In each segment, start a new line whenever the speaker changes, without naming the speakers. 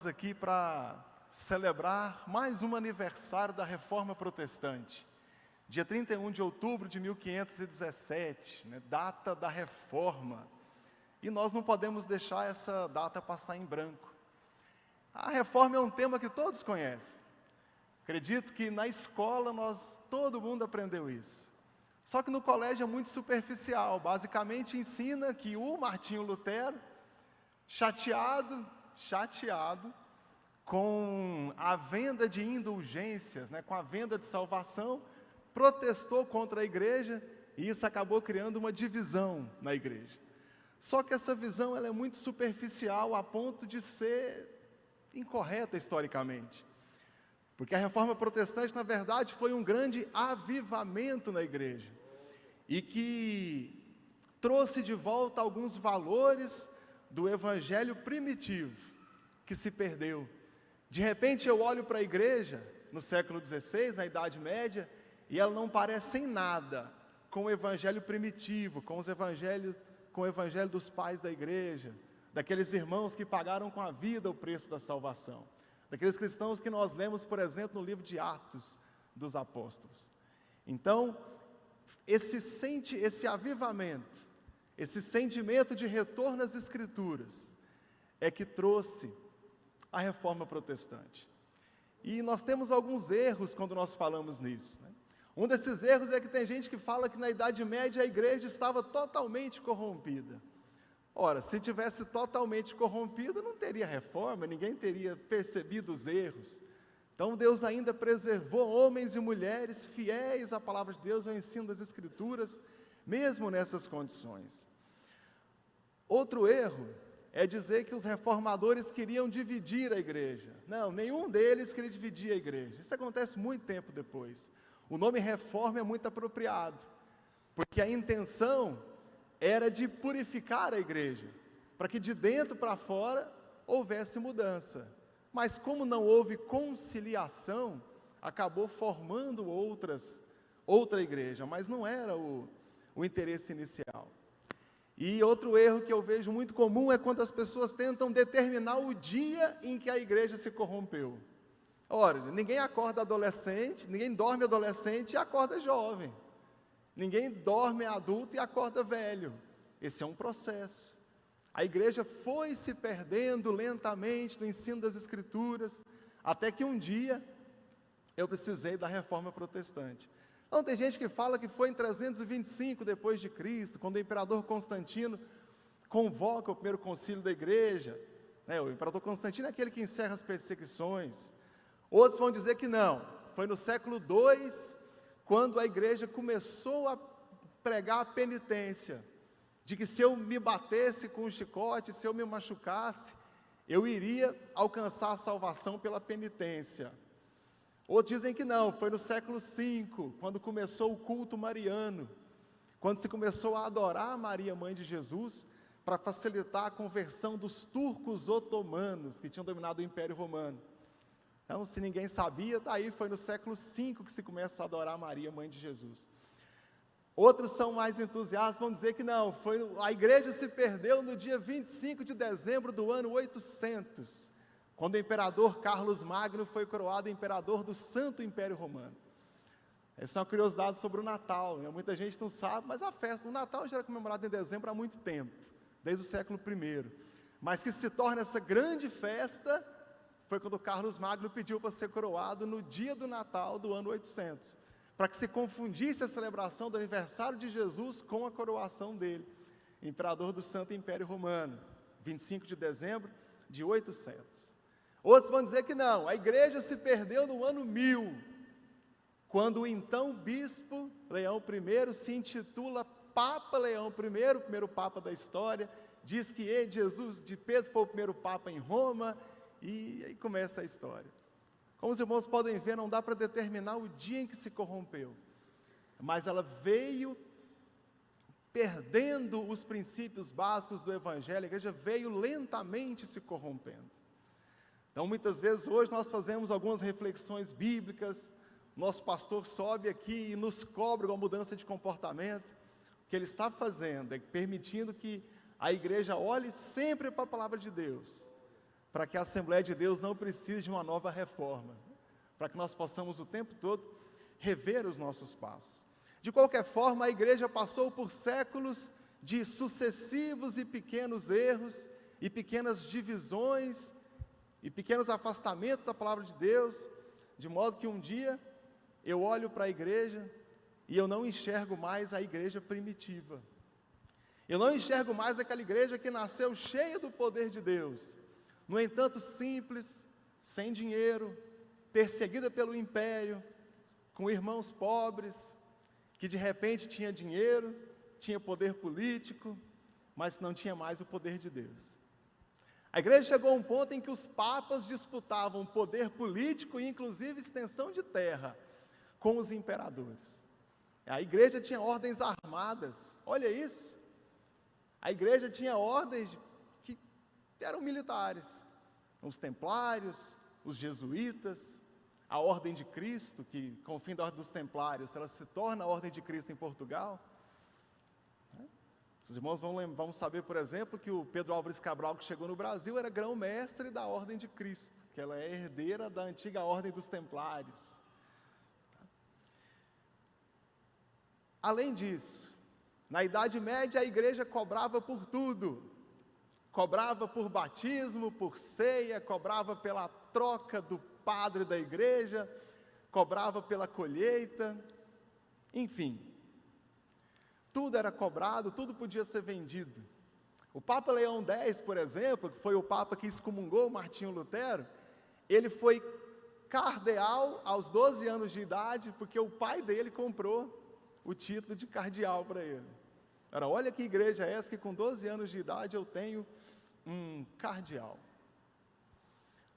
Aqui para celebrar mais um aniversário da Reforma Protestante. Dia 31 de outubro de 1517, data da Reforma. E nós não podemos deixar essa data passar em branco. A Reforma é um tema que todos conhecem. Acredito que na escola todo mundo aprendeu isso. Só que no colégio é muito superficial. Basicamente ensina que o Martinho Lutero, chateado com a venda de indulgências, com a venda de salvação, protestou contra a igreja e isso acabou criando uma divisão na igreja. Só que essa visão ela é muito superficial a ponto de ser incorreta historicamente. Porque a Reforma Protestante, na verdade, foi um grande avivamento na igreja e que trouxe de volta alguns valores do evangelho primitivo que se perdeu. De repente eu olho para a igreja no século XVI, na Idade Média, e ela não parece em nada com o evangelho primitivo, com o evangelho dos pais da igreja, daqueles irmãos que pagaram com a vida o preço da salvação, daqueles cristãos que nós lemos, por exemplo, no livro de Atos dos Apóstolos. Então, esse avivamento, esse sentimento de retorno às Escrituras, é que trouxe a Reforma Protestante. E nós temos alguns erros quando nós falamos nisso. Um desses erros é que tem gente que fala que na Idade Média a igreja estava totalmente corrompida. Ora, se tivesse totalmente corrompida, não teria reforma, ninguém teria percebido os erros. Então Deus ainda preservou homens e mulheres fiéis à palavra de Deus, ao ensino das Escrituras, mesmo nessas condições. Outro erro é dizer que os reformadores queriam dividir a igreja. Não, nenhum deles queria dividir a igreja. Isso acontece muito tempo depois. O nome reforma é muito apropriado, porque a intenção era de purificar a igreja, para que de dentro para fora houvesse mudança. Mas como não houve conciliação, acabou formando outra igreja, mas não era o interesse inicial. E outro erro que eu vejo muito comum é quando as pessoas tentam determinar o dia em que a igreja se corrompeu. Ora, ninguém acorda adolescente, ninguém dorme adolescente e acorda jovem. Ninguém dorme adulto e acorda velho. Esse é um processo. A igreja foi se perdendo lentamente no ensino das Escrituras, até que um dia eu precisei da Reforma Protestante. Então tem gente que fala que foi em 325 depois de Cristo, quando o imperador Constantino convoca o primeiro concílio da igreja. O imperador Constantino é aquele que encerra as perseguições. Outros vão dizer que não, foi no século II, quando a igreja começou a pregar a penitência, de que se eu me batesse com um chicote, se eu me machucasse, eu iria alcançar a salvação pela penitência. Outros dizem que não, foi no século V, quando começou o culto mariano, quando se começou a adorar Maria, mãe de Jesus, para facilitar a conversão dos turcos otomanos, que tinham dominado o Império Romano. Então, se ninguém sabia, daí foi no século V que se começa a adorar Maria, mãe de Jesus. Outros são mais entusiastas, vão dizer que não, a igreja se perdeu no dia 25 de dezembro do ano 800, quando o imperador Carlos Magno foi coroado imperador do Santo Império Romano. Essa é uma curiosidade sobre o Natal, muita gente não sabe, mas a festa do Natal já era comemorada em dezembro há muito tempo, desde o século I. Mas que se torna essa grande festa, foi quando Carlos Magno pediu para ser coroado no dia do Natal do ano 800, para que se confundisse a celebração do aniversário de Jesus com a coroação dele, imperador do Santo Império Romano, 25 de dezembro de 800. Outros vão dizer que não, a igreja se perdeu no ano 1000, quando o então bispo Leão I se intitula Papa Leão I, o primeiro Papa da história, diz que Pedro foi o primeiro Papa em Roma, e aí começa a história. Como os irmãos podem ver, não dá para determinar o dia em que se corrompeu, mas ela veio perdendo os princípios básicos do Evangelho, a igreja veio lentamente se corrompendo. Então, muitas vezes, hoje nós fazemos algumas reflexões bíblicas, nosso pastor sobe aqui e nos cobra uma mudança de comportamento. O que ele está fazendo é permitindo que a igreja olhe sempre para a palavra de Deus, para que a Assembleia de Deus não precise de uma nova reforma, para que nós possamos o tempo todo rever os nossos passos. De qualquer forma, a igreja passou por séculos de sucessivos e pequenos erros, e pequenas divisões, e pequenos afastamentos da palavra de Deus, de modo que um dia eu olho para a igreja e eu não enxergo mais a igreja primitiva. Eu não enxergo mais aquela igreja que nasceu cheia do poder de Deus, no entanto simples, sem dinheiro, perseguida pelo império, com irmãos pobres, que de repente tinha dinheiro, tinha poder político, mas não tinha mais o poder de Deus. A igreja chegou a um ponto em que os papas disputavam poder político e inclusive extensão de terra com os imperadores. A igreja tinha ordens armadas, olha isso. A igreja tinha ordens que eram militares, os templários, os jesuítas, a ordem de Cristo, que com o fim da ordem dos templários, ela se torna a ordem de Cristo em Portugal. Os irmãos vão saber, por exemplo, que o Pedro Álvares Cabral, que chegou no Brasil, era grão-mestre da ordem de Cristo, que ela é herdeira da antiga ordem dos templários. Além disso, na Idade Média a igreja cobrava por tudo, cobrava por batismo, por ceia, cobrava pela troca do padre da igreja, cobrava pela colheita, enfim, tudo era cobrado, tudo podia ser vendido. O Papa Leão X, por exemplo, que foi o Papa que excomungou Martinho Lutero, ele foi cardeal aos 12 anos de idade, porque o pai dele comprou o título de cardeal para ele. Olha que igreja é essa que com 12 anos de idade eu tenho um cardeal.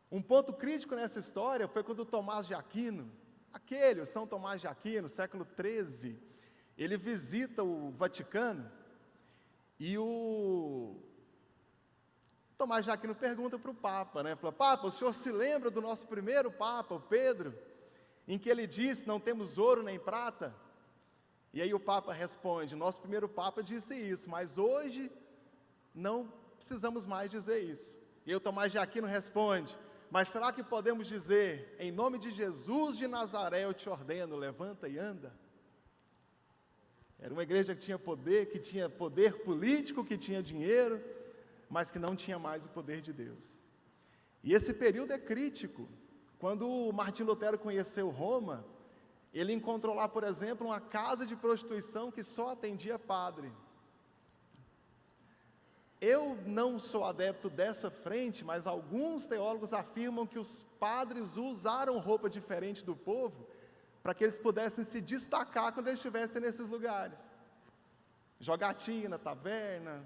Um ponto crítico nessa história foi quando Tomás de Aquino, o São Tomás de Aquino, século XIII, ele visita o Vaticano e o Tomás de Aquino pergunta para o Papa, fala, Papa, o senhor se lembra do nosso primeiro Papa, o Pedro, em que ele disse, não temos ouro nem prata? E aí o Papa responde, nosso primeiro Papa disse isso, mas hoje não precisamos mais dizer isso. E aí o Tomás de Aquino responde, mas será que podemos dizer, em nome de Jesus de Nazaré eu te ordeno, levanta e anda? Era uma igreja que tinha poder político, que tinha dinheiro, mas que não tinha mais o poder de Deus. E esse período é crítico. Quando Martim Lutero conheceu Roma, ele encontrou lá, por exemplo, uma casa de prostituição que só atendia padre. Eu não sou adepto dessa frente, mas alguns teólogos afirmam que os padres usaram roupa diferente do povo para que eles pudessem se destacar quando eles estivessem nesses lugares. Jogatina, taverna,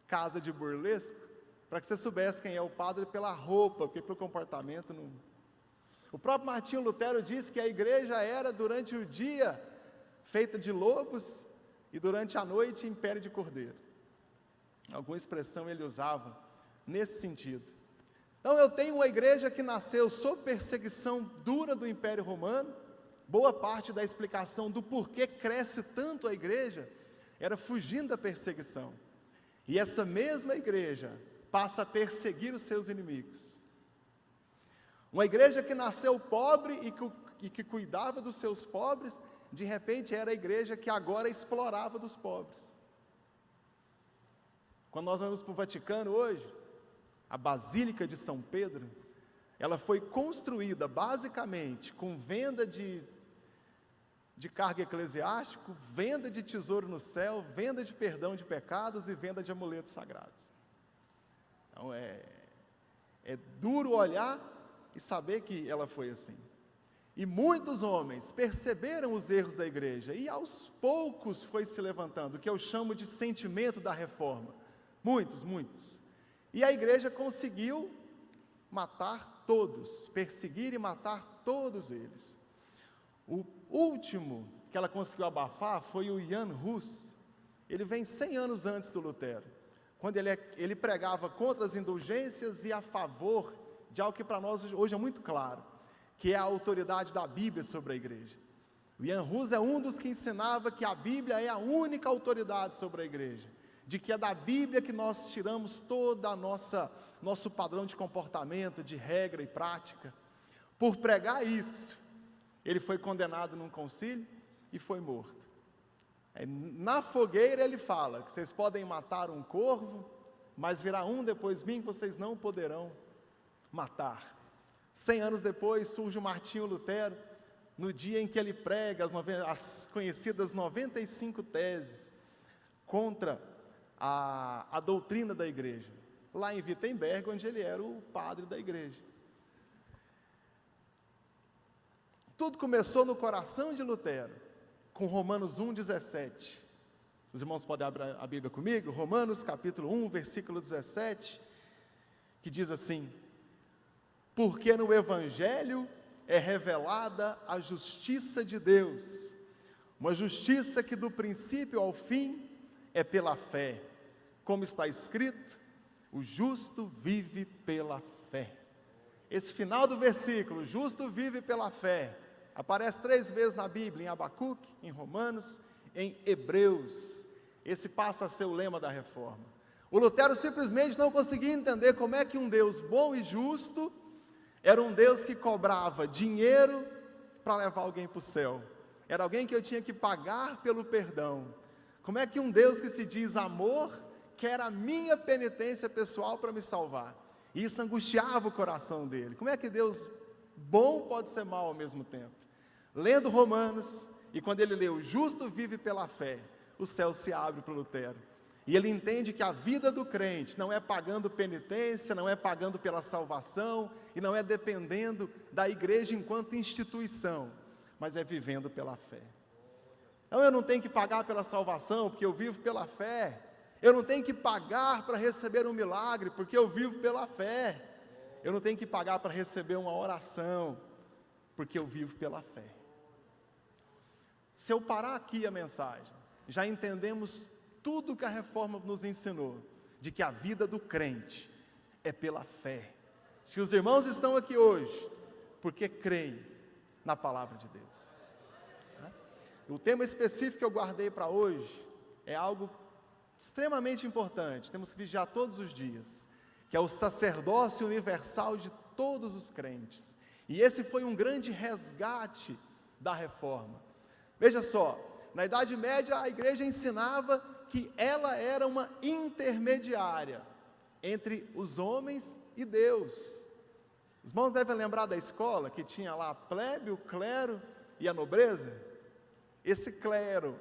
casa de burlesco, para que você soubesse quem é o padre pela roupa, porque pelo comportamento não. O próprio Martinho Lutero disse que a igreja era, durante o dia, feita de lobos, e durante a noite, império de cordeiro. Alguma expressão ele usava nesse sentido. Então eu tenho uma igreja que nasceu sob perseguição dura do Império Romano. Boa parte da explicação do porquê cresce tanto a igreja era fugindo da perseguição. E essa mesma igreja passa a perseguir os seus inimigos. Uma igreja que nasceu pobre e que cuidava dos seus pobres, de repente era a igreja que agora explorava dos pobres. Quando nós vamos para o Vaticano hoje, a Basílica de São Pedro, ela foi construída basicamente com venda de cargo eclesiástico, venda de tesouro no céu, venda de perdão de pecados e venda de amuletos sagrados. Então é duro olhar e saber que ela foi assim. E muitos homens perceberam os erros da igreja e aos poucos foi se levantando, o que eu chamo de sentimento da reforma. Muitos. E a igreja conseguiu matar todos, perseguir e matar todos eles. O último que ela conseguiu abafar foi o Jan Hus. Ele vem 100 anos antes do Lutero, quando ele pregava contra as indulgências e a favor de algo que para nós hoje é muito claro, que é a autoridade da Bíblia sobre a igreja. O Jan Hus é um dos que ensinava que a Bíblia é a única autoridade sobre a igreja, de que é da Bíblia que nós tiramos toda a nosso padrão de comportamento, de regra e prática. Por pregar isso, ele foi condenado num concílio e foi morto. Na fogueira ele fala que vocês podem matar um corvo, mas virá um depois de mim que vocês não poderão matar. 100 anos depois surge o Martinho Lutero, no dia em que ele prega as conhecidas 95 teses contra a doutrina da igreja, lá em Wittenberg, onde ele era o padre da igreja. Tudo começou no coração de Lutero, com Romanos 1,17. Os irmãos podem abrir a Bíblia comigo? Romanos capítulo 1, versículo 17, que diz assim: porque no Evangelho é revelada a justiça de Deus, uma justiça que do princípio ao fim é pela fé, como está escrito, o justo vive pela fé. Esse final do versículo, o justo vive pela fé, aparece 3 vezes na Bíblia, em Abacuque, em Romanos, em Hebreus. Esse passa a ser o lema da reforma. O Lutero simplesmente não conseguia entender como é que um Deus bom e justo era um Deus que cobrava dinheiro para levar alguém para o céu. Era alguém que eu tinha que pagar pelo perdão. Como é que um Deus que se diz amor quer a minha penitência pessoal para me salvar? E isso angustiava o coração dele. Como é que Deus bom pode ser mau ao mesmo tempo? Lendo Romanos, e quando ele lê o justo vive pela fé, o céu se abre para o Lutero. E ele entende que a vida do crente não é pagando penitência, não é pagando pela salvação, e não é dependendo da igreja enquanto instituição, mas é vivendo pela fé. Então eu não tenho que pagar pela salvação, porque eu vivo pela fé. Eu não tenho que pagar para receber um milagre, porque eu vivo pela fé. Eu não tenho que pagar para receber uma oração, porque eu vivo pela fé. Se eu parar aqui a mensagem, já entendemos tudo que a reforma nos ensinou, de que a vida do crente é pela fé. Se os irmãos estão aqui hoje, porque creem na palavra de Deus. O tema específico que eu guardei para hoje é algo extremamente importante, temos que vigiar todos os dias, que é o sacerdócio universal de todos os crentes. E esse foi um grande resgate da reforma. Veja só, na Idade Média a igreja ensinava que ela era uma intermediária entre os homens e Deus. Os irmãos devem lembrar da escola, que tinha lá a plebe, o clero e a nobreza. Esse clero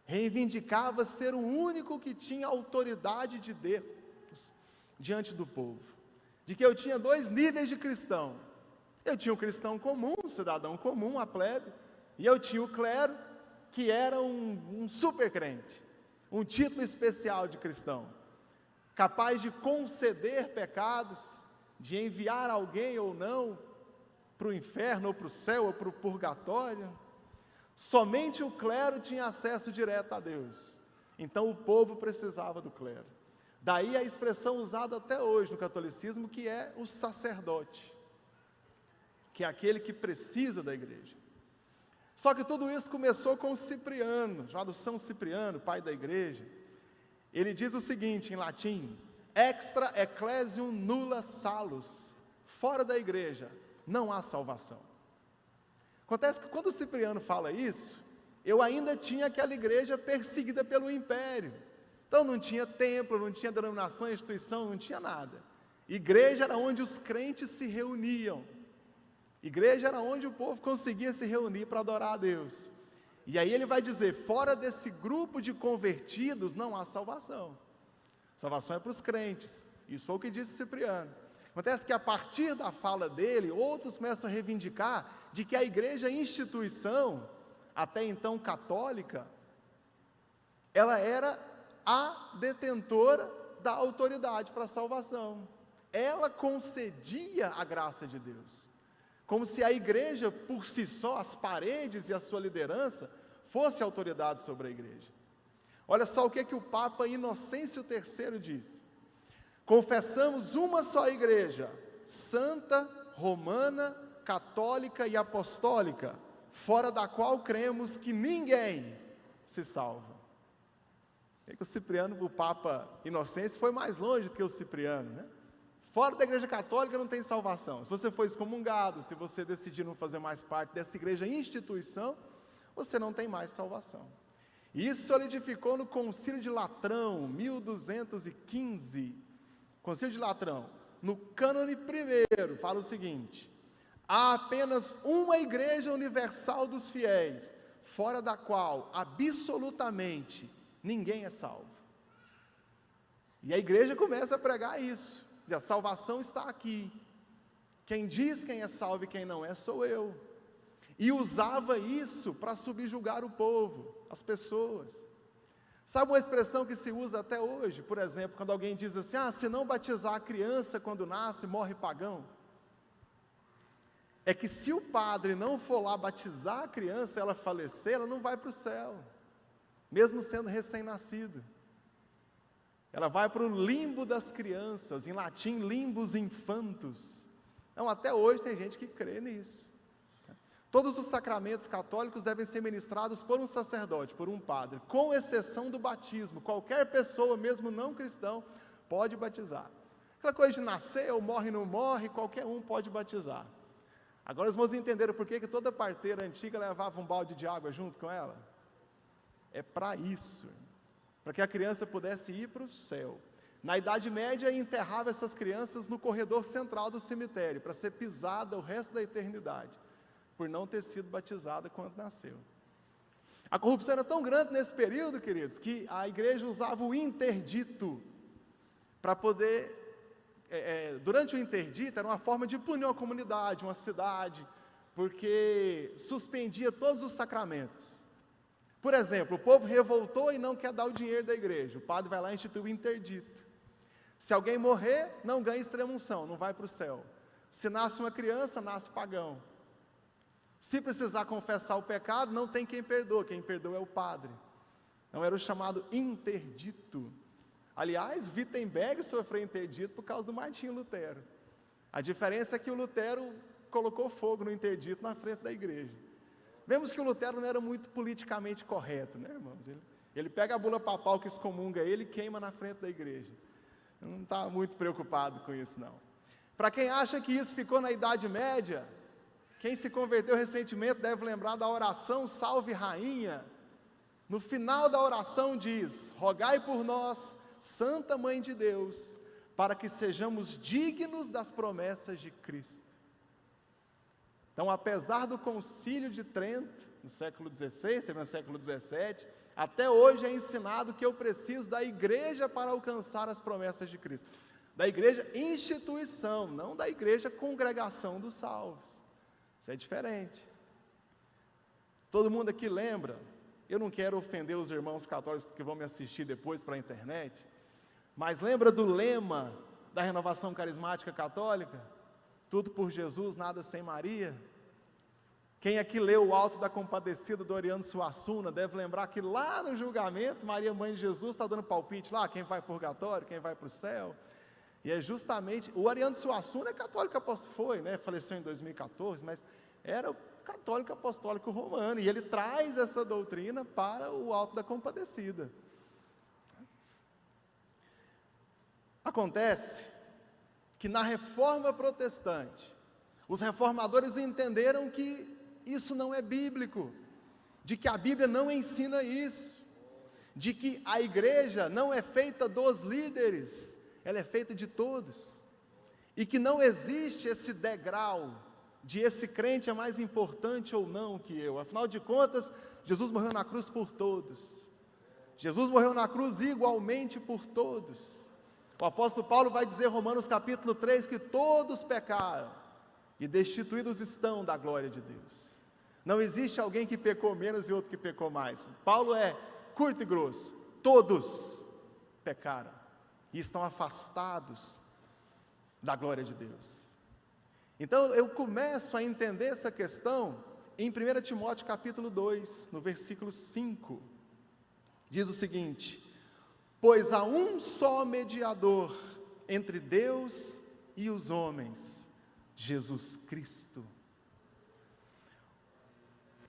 reivindicava ser o único que tinha autoridade de Deus diante do povo. De que eu tinha 2 níveis de cristão. Eu tinha o cristão comum, o cidadão comum, a plebe, e eu tinha o clero, que era um super crente, um título especial de cristão, capaz de conceder pecados, de enviar alguém ou não para o inferno, ou para o céu, ou para o purgatório. Somente o clero tinha acesso direto a Deus, então o povo precisava do clero. Daí a expressão usada até hoje no catolicismo, que é o sacerdote, que é aquele que precisa da igreja. Só que tudo isso começou com Cipriano, chamado São Cipriano, pai da igreja. Ele diz o seguinte em latim: extra ecclesiam nulla salus, fora da igreja não há salvação. Acontece que quando o Cipriano fala isso, eu ainda tinha aquela igreja perseguida pelo império. Então não tinha templo, não tinha denominação, instituição, não tinha nada. Igreja era onde os crentes se reuniam. Igreja era onde o povo conseguia se reunir para adorar a Deus. E aí ele vai dizer, fora desse grupo de convertidos não há salvação. Salvação é para os crentes. Isso foi o que disse Cipriano. Acontece que a partir da fala dele, outros começam a reivindicar de que a igreja instituição, até então católica, ela era a detentora da autoridade para a salvação. Ela concedia a graça de Deus. Como se a igreja, por si só, as paredes e a sua liderança, fosse autoridade sobre a igreja. Olha só o que o Papa Inocêncio III diz. Confessamos uma só igreja, santa, romana, católica e apostólica, fora da qual cremos que ninguém se salva. É que o Cipriano, o Papa Inocêncio, foi mais longe do que o Cipriano, né? Fora da Igreja Católica não tem salvação. Se você for excomungado, se você decidir não fazer mais parte dessa igreja instituição, você não tem mais salvação. E isso solidificou no Concílio de Latrão, 1215. Concílio de Latrão, no cânone primeiro, fala o seguinte: há apenas uma igreja universal dos fiéis, fora da qual, absolutamente, ninguém é salvo. E a igreja começa a pregar isso. A salvação está aqui. Quem diz quem é salvo e quem não é, sou eu. E usava isso para subjugar o povo, as pessoas. Sabe uma expressão que se usa até hoje? Por exemplo, quando alguém diz assim: se não batizar a criança quando nasce, morre pagão. É que se o padre não for lá batizar a criança, ela falecer, ela não vai para o céu, mesmo sendo recém-nascido. Ela vai para o limbo das crianças, em latim, limbus infantus. Então, até hoje tem gente que crê nisso. Todos os sacramentos católicos devem ser ministrados por um sacerdote, por um padre, com exceção do batismo. Qualquer pessoa, mesmo não cristão, pode batizar. Aquela coisa de nascer ou morre ou não morre, qualquer um pode batizar. Agora os irmãos entenderam por que toda parteira antiga levava um balde de água junto com ela? É para isso, para que a criança pudesse ir para o céu. Na Idade Média, enterrava essas crianças no corredor central do cemitério, para ser pisada o resto da eternidade, por não ter sido batizada quando nasceu. A corrupção era tão grande nesse período, queridos, que a igreja usava o interdito, para poder, durante o interdito, era uma forma de punir uma comunidade, uma cidade, porque suspendia todos os sacramentos. Por exemplo, o povo revoltou e não quer dar o dinheiro da igreja. O padre vai lá e institui o interdito. Se alguém morrer, não ganha extrema-unção, não vai para o céu. Se nasce uma criança, nasce pagão. Se precisar confessar o pecado, não tem quem perdoa é o padre. Então era o chamado interdito. Aliás, Wittenberg sofreu interdito por causa do Martinho Lutero. A diferença é que o Lutero colocou fogo no interdito na frente da igreja. Vemos que o Lutero não era muito politicamente correto, né, irmãos? Ele pega a bula papal que excomunga ele e queima na frente da igreja. Não está muito preocupado com isso, não. Para quem acha que isso ficou na Idade Média, quem se converteu recentemente deve lembrar da oração Salve Rainha. No final da oração diz: rogai por nós, Santa Mãe de Deus, para que sejamos dignos das promessas de Cristo. Então, apesar do Concílio de Trento, no século XVI, no século XVII, até hoje é ensinado que eu preciso da igreja para alcançar as promessas de Cristo. Da igreja instituição, não da igreja congregação dos salvos. Isso é diferente. Todo mundo aqui lembra, eu não quero ofender os irmãos católicos que vão me assistir depois pela internet, mas lembra do lema da Renovação Carismática Católica? Tudo por Jesus, nada sem Maria. Quem aqui leu o Alto da Compadecida do Ariano Suassuna deve lembrar que lá no julgamento, Maria, mãe de Jesus, está dando palpite lá, quem vai para o purgatório, quem vai para o céu. E é justamente, o Ariano Suassuna é católico apostólico, foi, né? Faleceu em 2014, mas era o católico apostólico romano, e ele traz essa doutrina para o Alto da Compadecida. Acontece que na Reforma Protestante, os reformadores entenderam que isso não é bíblico, de que a Bíblia não ensina isso, de que a igreja não é feita dos líderes, ela é feita de todos, e que não existe esse degrau de esse crente é mais importante ou não que eu. Afinal de contas, Jesus morreu na cruz por todos, Jesus morreu na cruz igualmente por todos. O apóstolo Paulo vai dizer em Romanos capítulo 3 que todos pecaram e destituídos estão da glória de Deus. Não existe alguém que pecou menos e outro que pecou mais. Paulo é curto e grosso, todos pecaram e estão afastados da glória de Deus. Então eu começo a entender essa questão em 1 Timóteo capítulo 2, no versículo 5, diz o seguinte: pois há um só mediador entre Deus e os homens, Jesus Cristo.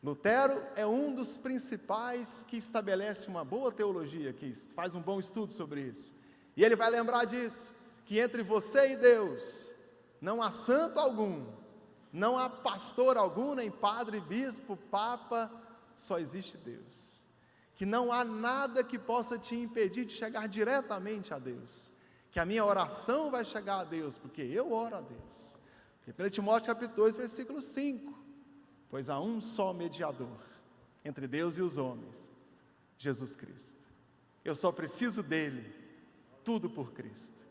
Lutero é um dos principais que estabelece uma boa teologia, que faz um bom estudo sobre isso. E ele vai lembrar disso, que entre você e Deus não há santo algum, não há pastor algum, nem padre, bispo, papa, só existe Deus. Que não há nada que possa te impedir de chegar diretamente a Deus. Que a minha oração vai chegar a Deus, porque eu oro a Deus. 1 Timóteo capítulo 2, versículo 5. Pois há um só mediador entre Deus e os homens, Jesus Cristo. Eu só preciso dele, tudo por Cristo.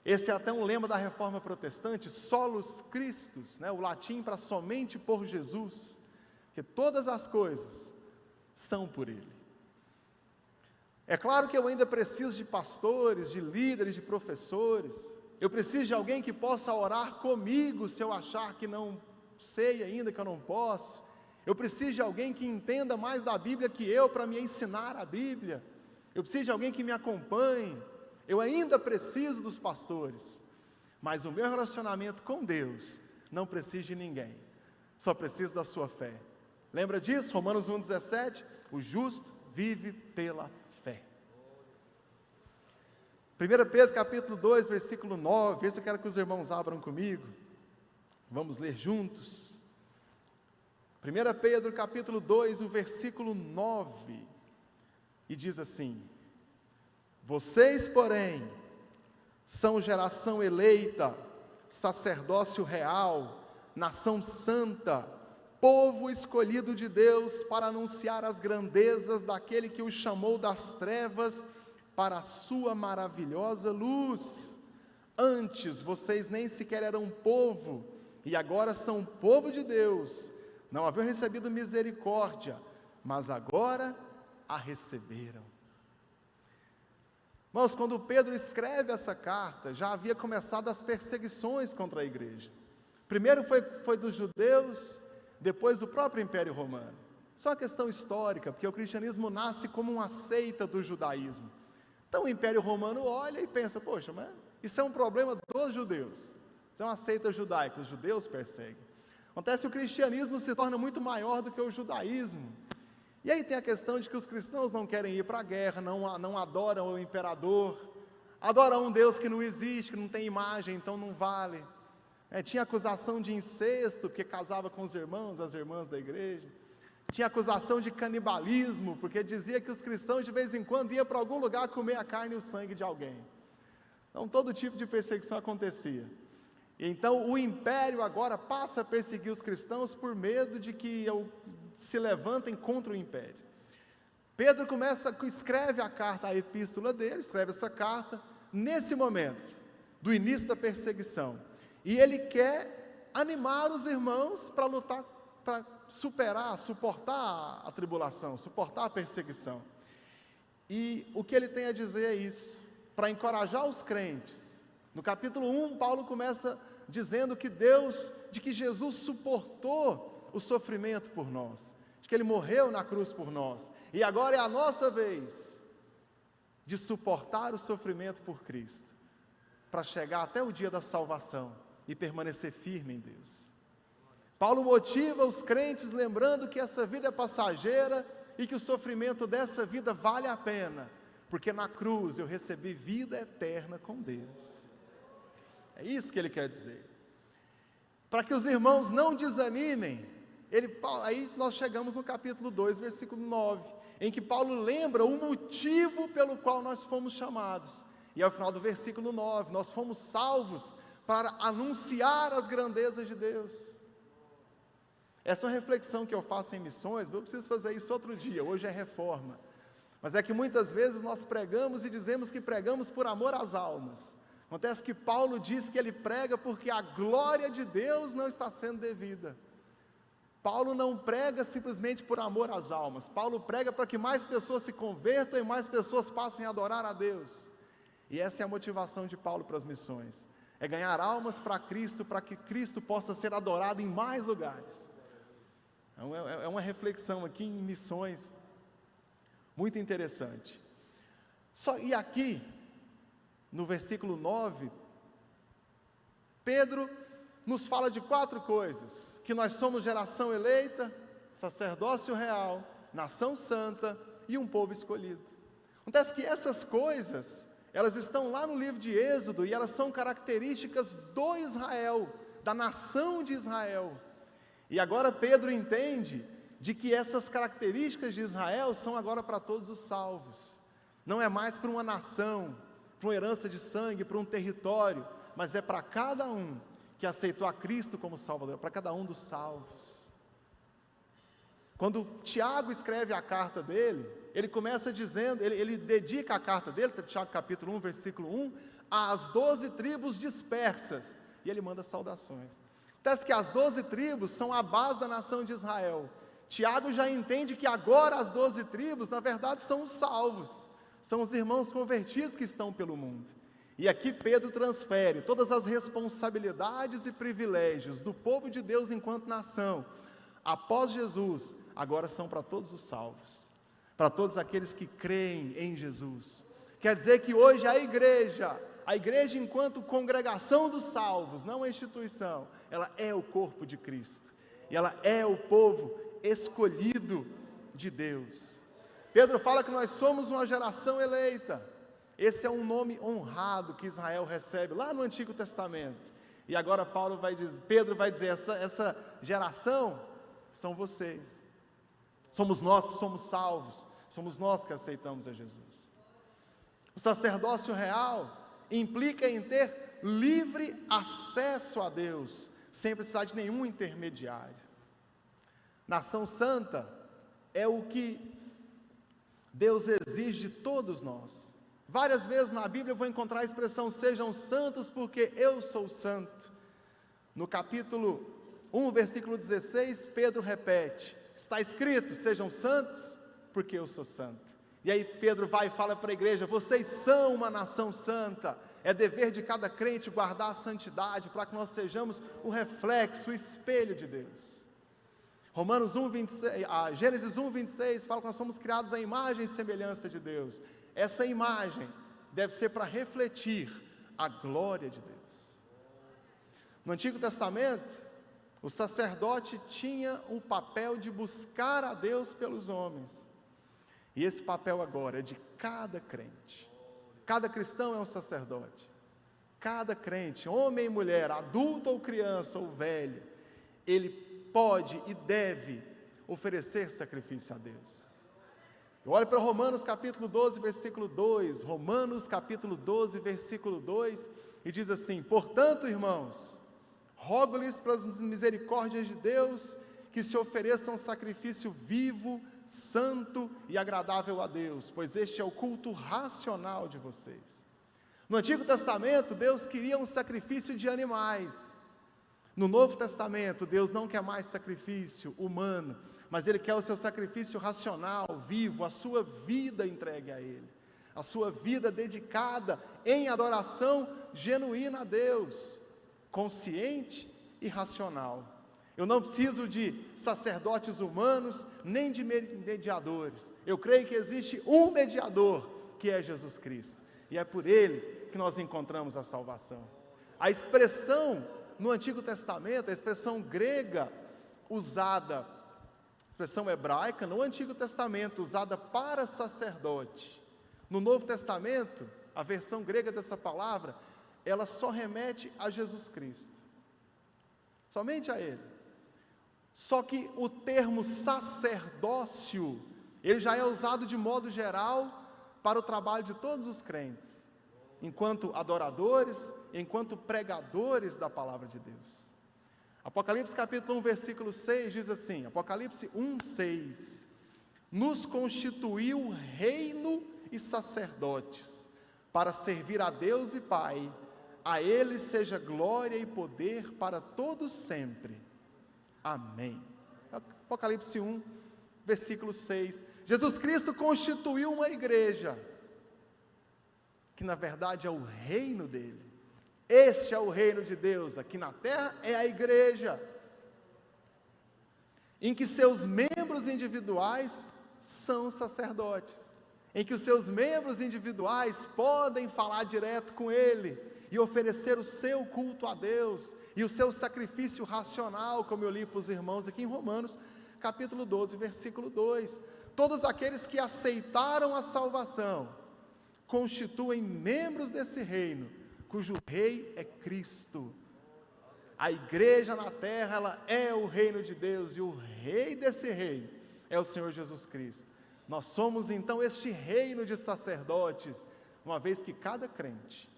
Esse é até um lema da Reforma Protestante, solus Christus, né? O latim para somente por Jesus, que todas as coisas são por Ele. É claro que eu ainda preciso de pastores, de líderes, de professores. Eu preciso de alguém que possa orar comigo se eu achar que não sei ainda, que eu não posso. Eu preciso de alguém que entenda mais da Bíblia que eu para me ensinar a Bíblia. Eu preciso de alguém que me acompanhe. Eu ainda preciso dos pastores, mas o meu relacionamento com Deus não precisa de ninguém, só preciso da sua fé. Lembra disso? Romanos 1,17, o justo vive pela fé. 1 Pedro capítulo 2, versículo 9, esse eu quero que os irmãos abram comigo, vamos ler juntos. 1 Pedro capítulo 2, o versículo 9, e diz assim: vocês, porém, são geração eleita, sacerdócio real, nação santa, povo escolhido de Deus para anunciar as grandezas daquele que os chamou das trevas para a sua maravilhosa luz. Antes vocês nem sequer eram povo, e agora são povo de Deus, não haviam recebido misericórdia, mas agora a receberam. Irmãos, quando Pedro escreve essa carta, já havia começado as perseguições contra a igreja. Primeiro foi dos judeus, depois do próprio Império Romano. Isso é uma questão histórica, porque o cristianismo nasce como uma seita do judaísmo. Então o Império Romano olha e pensa, poxa, mas isso é um problema dos judeus. Isso é uma seita judaica, os judeus perseguem. Acontece que o cristianismo se torna muito maior do que o judaísmo. E aí tem a questão de que os cristãos não querem ir para a guerra, não adoram o imperador, adoram um Deus que não existe, que não tem imagem, então não vale. Tinha acusação de incesto, porque casava com os irmãos, as irmãs da igreja. Tinha acusação de canibalismo, porque dizia que os cristãos de vez em quando iam para algum lugar comer a carne e o sangue de alguém. Então todo tipo de perseguição acontecia. Então o império agora passa a perseguir os cristãos por medo de que se levantem contra o império. Pedro escreve a carta, a epístola dele, escreve essa carta, nesse momento, do início da perseguição. E ele quer animar os irmãos para lutar, para suportar a tribulação, suportar a perseguição. E o que ele tem a dizer é isso, para encorajar os crentes. No capítulo 1, Paulo começa dizendo que que Jesus suportou o sofrimento por nós, de que Ele morreu na cruz por nós, e agora é a nossa vez de suportar o sofrimento por Cristo, para chegar até o dia da salvação e permanecer firme em Deus. Paulo motiva os crentes lembrando que essa vida é passageira e que o sofrimento dessa vida vale a pena, porque na cruz eu recebi vida eterna com Deus. É isso que ele quer dizer. Para que os irmãos não desanimem, aí nós chegamos no capítulo 2, versículo 9, em que Paulo lembra o motivo pelo qual nós fomos chamados. E ao final do versículo 9, nós fomos salvos para anunciar as grandezas de Deus. Essa é uma reflexão que eu faço em missões, mas eu preciso fazer isso outro dia, hoje é reforma. Mas é que muitas vezes nós pregamos e dizemos que pregamos por amor às almas. Acontece que Paulo diz que ele prega porque a glória de Deus não está sendo devida. Paulo não prega simplesmente por amor às almas. Paulo prega para que mais pessoas se convertam e mais pessoas passem a adorar a Deus. E essa é a motivação de Paulo para as missões. É ganhar almas para Cristo, para que Cristo possa ser adorado em mais lugares. É uma reflexão aqui em missões muito interessante. E aqui, no versículo 9, Pedro nos fala de 4 coisas: que nós somos geração eleita, sacerdócio real, nação santa e um povo escolhido. Acontece que essas coisas, elas estão lá no livro de Êxodo e elas são características do Israel, da nação de Israel. E agora Pedro entende de que essas características de Israel são agora para todos os salvos. Não é mais para uma nação, para uma herança de sangue, para um território, mas é para cada um que aceitou a Cristo como Salvador, para cada um dos salvos. Quando Tiago escreve a carta dele, ele começa dizendo, ele dedica a carta dele, Tiago capítulo 1, versículo 1, às 12 tribos dispersas, e ele manda saudações. Acontece que as 12 tribos são a base da nação de Israel. Tiago já entende que agora as 12 tribos, na verdade, são os salvos, são os irmãos convertidos que estão pelo mundo. E aqui Pedro transfere todas as responsabilidades e privilégios do povo de Deus enquanto nação, após Jesus, agora são para todos os salvos, para todos aqueles que creem em Jesus. Quer dizer que hoje a igreja enquanto congregação dos salvos, não a instituição, ela é o corpo de Cristo, e ela é o povo escolhido de Deus. Pedro fala que nós somos uma geração eleita. Esse é um nome honrado que Israel recebe lá no Antigo Testamento. E agora Pedro vai dizer, essa geração são vocês. Somos nós que somos salvos, somos nós que aceitamos a Jesus. O sacerdócio real implica em ter livre acesso a Deus, sem precisar de nenhum intermediário. Nação santa é o que Deus exige de todos nós. Várias vezes na Bíblia eu vou encontrar a expressão, sejam santos porque eu sou santo. No capítulo 1, versículo 16, Pedro repete, está escrito, sejam santos porque eu sou santo. E aí Pedro vai e fala para a igreja, vocês são uma nação santa, é dever de cada crente guardar a santidade, para que nós sejamos o reflexo, o espelho de Deus. Gênesis 1, 26, fala que nós somos criados à imagem e semelhança de Deus. Essa imagem deve ser para refletir a glória de Deus. No Antigo Testamento, o sacerdote tinha o papel de buscar a Deus pelos homens. E esse papel agora é de cada crente. Cada cristão é um sacerdote. Cada crente, homem e mulher, adulto ou criança ou velho, ele pode e deve oferecer sacrifício a Deus. Eu olho para Romanos capítulo 12, versículo 2, Romanos capítulo 12, versículo 2, e diz assim, portanto, irmãos, rogo-lhes pelas misericórdias de Deus, que se ofereçam sacrifício vivo, santo e agradável a Deus, pois este é o culto racional de vocês. No Antigo Testamento, Deus queria um sacrifício de animais. No Novo Testamento, Deus não quer mais sacrifício humano, mas Ele quer o seu sacrifício racional, vivo, a sua vida entregue a Ele, a sua vida dedicada em adoração genuína a Deus, consciente e racional. Eu não preciso de sacerdotes humanos, nem de mediadores. Eu creio que existe um mediador, que é Jesus Cristo. E é por Ele que nós encontramos a salvação. A expressão no Antigo Testamento, a expressão grega usada, a expressão hebraica no Antigo Testamento, usada para sacerdote. No Novo Testamento, a versão grega dessa palavra, ela só remete a Jesus Cristo. Somente a Ele. Só que o termo sacerdócio, ele já é usado de modo geral para o trabalho de todos os crentes, enquanto adoradores, enquanto pregadores da palavra de Deus. Apocalipse capítulo 1, versículo 6 diz assim, Apocalipse 1, 6, nos constituiu reino e sacerdotes, para servir a Deus e Pai, a Ele seja glória e poder para todos sempre. Amém. Apocalipse 1, versículo 6. Jesus Cristo constituiu uma igreja, que na verdade é o reino dele. Este é o reino de Deus, aqui na terra é a igreja, em que seus membros individuais são sacerdotes, em que os seus membros individuais podem falar direto com Ele, e oferecer o seu culto a Deus, e o seu sacrifício racional, como eu li para os irmãos aqui em Romanos, capítulo 12, versículo 2. Todos aqueles que aceitaram a salvação constituem membros desse reino, cujo rei é Cristo. A igreja na terra, ela é o reino de Deus, e o rei desse reino é o Senhor Jesus Cristo. Nós somos então este reino de sacerdotes, uma vez que cada crente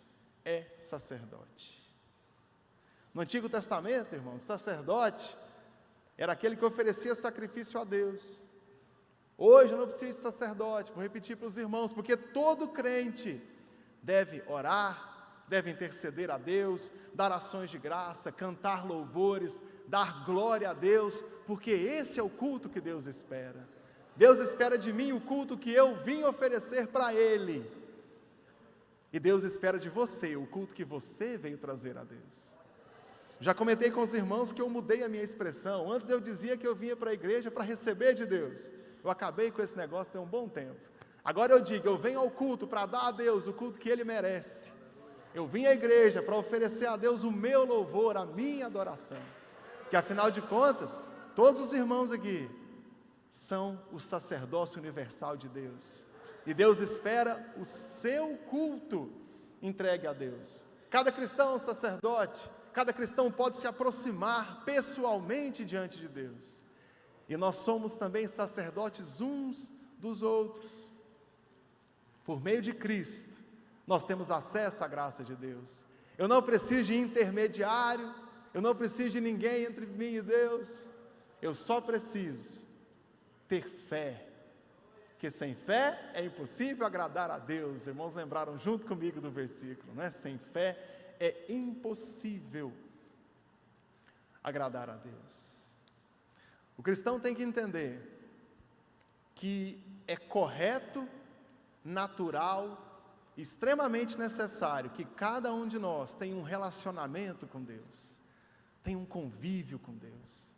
é sacerdote. No Antigo Testamento, irmãos, o sacerdote era aquele que oferecia sacrifício a Deus. Hoje eu não preciso de sacerdote, vou repetir para os irmãos, porque todo crente deve orar, deve interceder a Deus, dar ações de graça, cantar louvores, dar glória a Deus, porque esse é o culto que Deus espera. Deus espera de mim o culto que eu vim oferecer para Ele. E Deus espera de você o culto que você veio trazer a Deus. Já comentei com os irmãos que eu mudei a minha expressão. Antes eu dizia que eu vinha para a igreja para receber de Deus. Eu acabei com esse negócio tem um bom tempo. Agora eu digo, eu venho ao culto para dar a Deus o culto que Ele merece. Eu vim à igreja para oferecer a Deus o meu louvor, a minha adoração. Que afinal de contas, todos os irmãos aqui são o sacerdócio universal de Deus. E Deus espera o seu culto entregue a Deus. Cada cristão é um sacerdote, cada cristão pode se aproximar pessoalmente diante de Deus. E nós somos também sacerdotes uns dos outros. Por meio de Cristo, nós temos acesso à graça de Deus. Eu não preciso de intermediário, eu não preciso de ninguém entre mim e Deus. Eu só preciso ter fé, porque sem fé é impossível agradar a Deus. Irmãos lembraram junto comigo do versículo, né? Sem fé é impossível agradar a Deus. O cristão tem que entender que é correto, natural, extremamente necessário que cada um de nós tenha um relacionamento com Deus, tenha um convívio com Deus.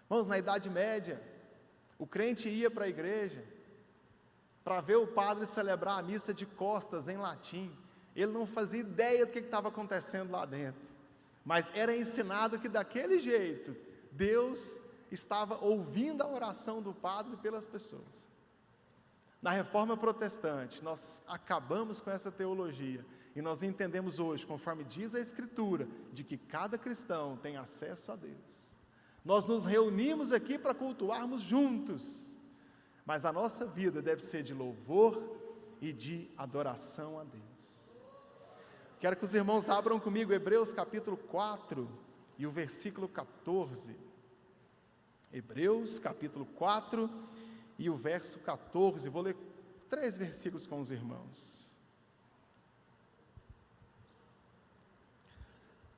Irmãos, na Idade Média, o crente ia para a igreja para ver o padre celebrar a missa de costas em latim. Ele não fazia ideia do que estava acontecendo lá dentro, mas era ensinado que daquele jeito Deus estava ouvindo a oração do padre pelas pessoas. Na Reforma Protestante, nós acabamos com essa teologia e nós entendemos hoje, conforme diz a Escritura, de que cada cristão tem acesso a Deus. Nós nos reunimos aqui para cultuarmos juntos, mas a nossa vida deve ser de louvor e de adoração a Deus. Quero que os irmãos abram comigo Hebreus capítulo 4 e o versículo 14. Hebreus capítulo 4 e o verso 14. Vou ler 3 versículos com os irmãos.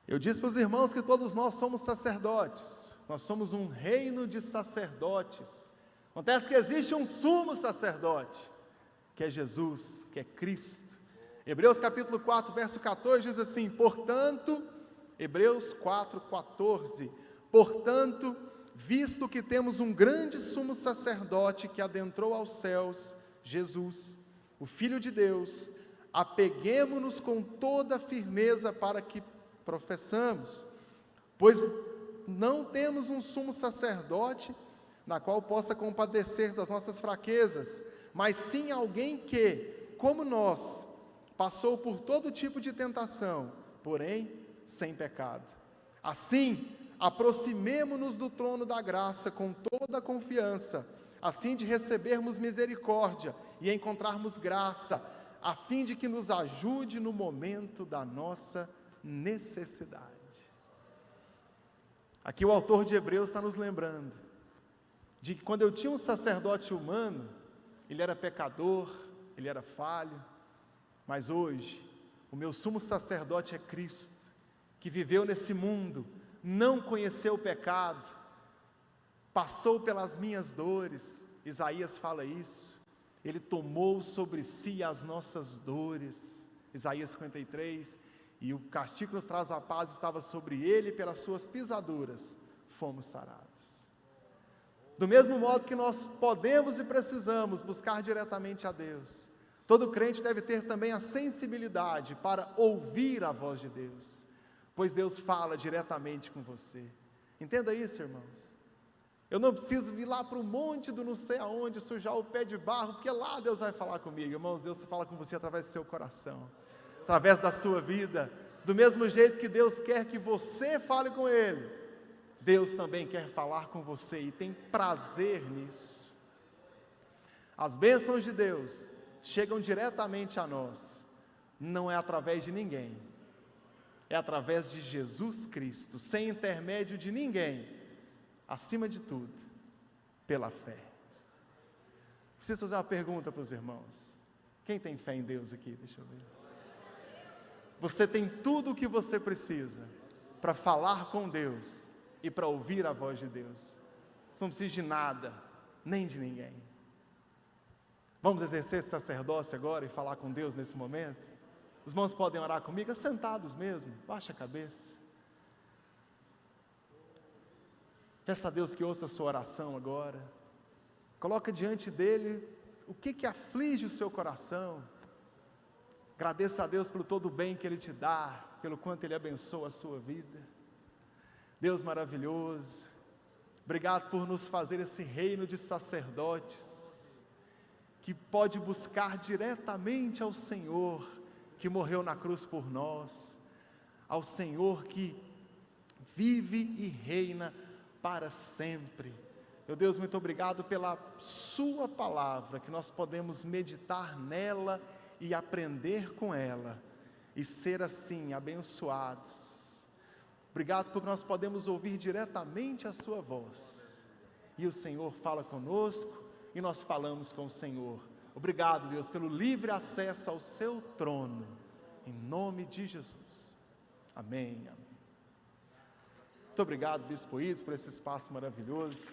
Eu disse para os irmãos que todos nós somos sacerdotes. Nós somos um reino de sacerdotes. Acontece que existe um sumo sacerdote, que é Jesus, que é Cristo. Hebreus capítulo 4, verso 14 diz assim: portanto, Hebreus 4, 14, portanto, visto que temos um grande sumo sacerdote que adentrou aos céus, Jesus, o Filho de Deus, apeguemo-nos com toda a firmeza para que professamos, pois não temos um sumo sacerdote na qual possa compadecer das nossas fraquezas, mas sim alguém que, como nós, passou por todo tipo de tentação, porém sem pecado. Assim, aproximemo-nos do trono da graça com toda a confiança, a fim de recebermos misericórdia e encontrarmos graça, a fim de que nos ajude no momento da nossa necessidade. Aqui o autor de Hebreus está nos lembrando de que quando eu tinha um sacerdote humano, ele era pecador, ele era falho, mas hoje o meu sumo sacerdote é Cristo, que viveu nesse mundo, não conheceu o pecado, passou pelas minhas dores. Isaías fala isso, ele tomou sobre si as nossas dores, Isaías 53, e o castigo que nos traz a paz estava sobre ele, e pelas suas pisaduras fomos sarados. Do mesmo modo que nós podemos e precisamos buscar diretamente a Deus, todo crente deve ter também a sensibilidade para ouvir a voz de Deus, pois Deus fala diretamente com você. Entenda isso, irmãos. Eu não preciso vir lá para o monte do não sei aonde, sujar o pé de barro, porque lá Deus vai falar comigo. Irmãos, Deus fala com você através do seu coração, através da sua vida. Do mesmo jeito que Deus quer que você fale com Ele, Deus também quer falar com você e tem prazer nisso. As bênçãos de Deus chegam diretamente a nós, não é através de ninguém, é através de Jesus Cristo, sem intermédio de ninguém, acima de tudo, pela fé. Preciso fazer uma pergunta para os irmãos. Quem tem fé em Deus aqui? Deixa eu ver. Você tem tudo o que você precisa para falar com Deus e para ouvir a voz de Deus. Você não precisa de nada, nem de ninguém. Vamos exercer esse sacerdócio agora e falar com Deus nesse momento? Os irmãos podem orar comigo, sentados mesmo, baixa a cabeça. Peça a Deus que ouça a sua oração agora. Coloca diante dele o que aflige o seu coração. Agradeça a Deus pelo todo o bem que Ele te dá, pelo quanto Ele abençoa a sua vida. Deus maravilhoso, obrigado por nos fazer esse reino de sacerdotes, que pode buscar diretamente ao Senhor, que morreu na cruz por nós, ao Senhor que vive e reina para sempre. Meu Deus, muito obrigado pela sua palavra, que nós podemos meditar nela e aprender com ela, e ser assim abençoados. Obrigado porque nós podemos ouvir diretamente a sua voz, e o Senhor fala conosco, e nós falamos com o Senhor. Obrigado, Deus, pelo livre acesso ao seu trono, em nome de Jesus, amém, amém. Muito obrigado, Bispo Ides, por esse espaço maravilhoso.